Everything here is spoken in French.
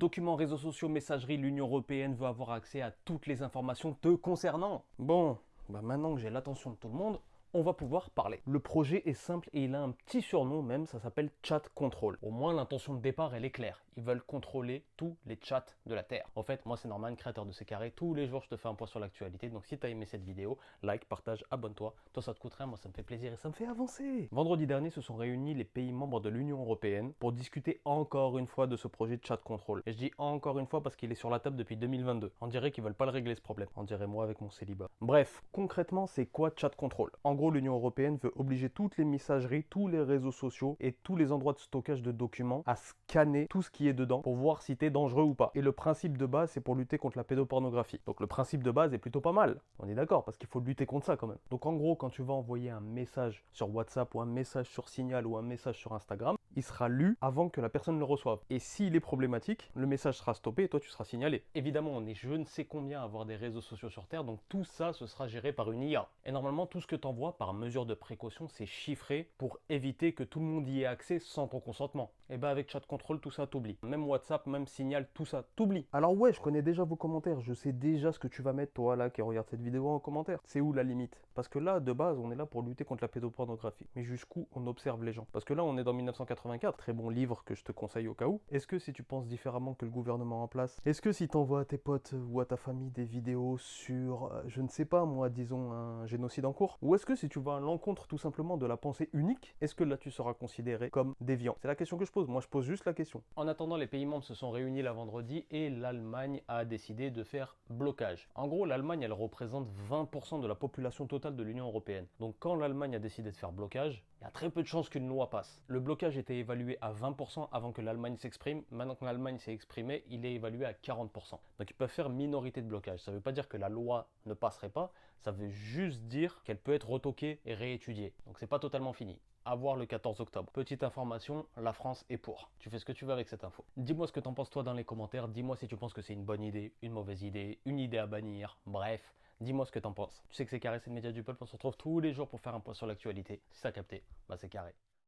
Documents, réseaux sociaux, messagerie, l'Union Européenne veut avoir accès à toutes les informations te concernant. Bon, maintenant que j'ai l'attention de tout le monde, on va pouvoir parler. Le projet est simple et il a un petit surnom même, ça s'appelle Chat Control. Au moins l'intention de départ elle est claire. Ils veulent contrôler tous les chats de la Terre. En fait, moi c'est Norman, créateur de C'est Carré. Tous les jours je te fais un point sur l'actualité. Donc si tu as aimé cette vidéo, like, partage, abonne-toi. Toi ça te coûte rien, moi ça me fait plaisir et ça me fait avancer. Vendredi dernier se sont réunis les pays membres de l'Union Européenne pour discuter encore une fois de ce projet de Chat Control. Et je dis encore une fois parce qu'il est sur la table depuis 2022. On dirait qu'ils veulent pas le régler ce problème. On dirait moi avec mon célibat. Bref, concrètement c'est quoi Chat Control? En gros, l'Union Européenne veut obliger toutes les messageries, tous les réseaux sociaux et tous les endroits de stockage de documents à scanner tout ce qui est dedans pour voir si t'es dangereux ou pas. Et le principe de base, c'est pour lutter contre la pédopornographie. Donc le principe de base est plutôt pas mal. On est d'accord, parce qu'il faut lutter contre ça quand même. Donc en gros, quand tu vas envoyer un message sur WhatsApp ou un message sur Signal ou un message sur Instagram, il sera lu avant que la personne le reçoive. Et s'il est problématique, le message sera stoppé et toi tu seras signalé. Évidemment, on est je ne sais combien à avoir des réseaux sociaux sur Terre, donc tout ça, ce sera géré par une IA. Et normalement, tout ce que tu envoies par mesure de précaution, c'est chiffré pour éviter que tout le monde y ait accès sans ton consentement. Et bah avec Chat Control, tout ça t'oublie. Même WhatsApp, même Signal, tout ça t'oublie. Alors ouais, je connais déjà vos commentaires, je sais déjà ce que tu vas mettre toi là qui regarde cette vidéo en commentaire. C'est où la limite? Parce que là, de base, on est là pour lutter contre la pédopornographie. Mais jusqu'où on observe les gens? Parce que là, on est dans 1984, très bon livre que je te conseille au cas où. Est-ce que si tu penses différemment que le gouvernement en place, est-ce que si t'envoies à tes potes ou à ta famille des vidéos sur, je ne sais pas moi, disons un génocide en cours, ou est-ce que si tu vas à l'encontre tout simplement de la pensée unique, est-ce que là tu seras considéré comme déviant? C'est la question que je pose, moi je pose juste la question. En attendant, les pays membres se sont réunis la vendredi et l'Allemagne a décidé de faire blocage. En gros, l'Allemagne elle représente 20% de la population totale de l'Union Européenne. Donc quand l'Allemagne a décidé de faire blocage, il y a très peu de chances qu'une loi passe. Le blocage était évalué à 20% avant que l'Allemagne s'exprime. Maintenant que l'Allemagne s'est exprimée, il est évalué à 40%. Donc ils peuvent faire minorité de blocage. Ça ne veut pas dire que la loi ne passerait pas, ça veut juste dire qu'elle peut être retoquée et réétudiée. Donc c'est pas totalement fini. À voir le 14 octobre. Petite information, la France est pour. Tu fais ce que tu veux avec cette info. Dis-moi ce que t'en penses toi dans les commentaires. Dis-moi si tu penses que c'est une bonne idée, une mauvaise idée, une idée à bannir. Bref, dis-moi ce que t'en penses. Tu sais que C'est Carré, c'est le média du peuple. On se retrouve tous les jours pour faire un point sur l'actualité. Si ça a capté, bah c'est carré.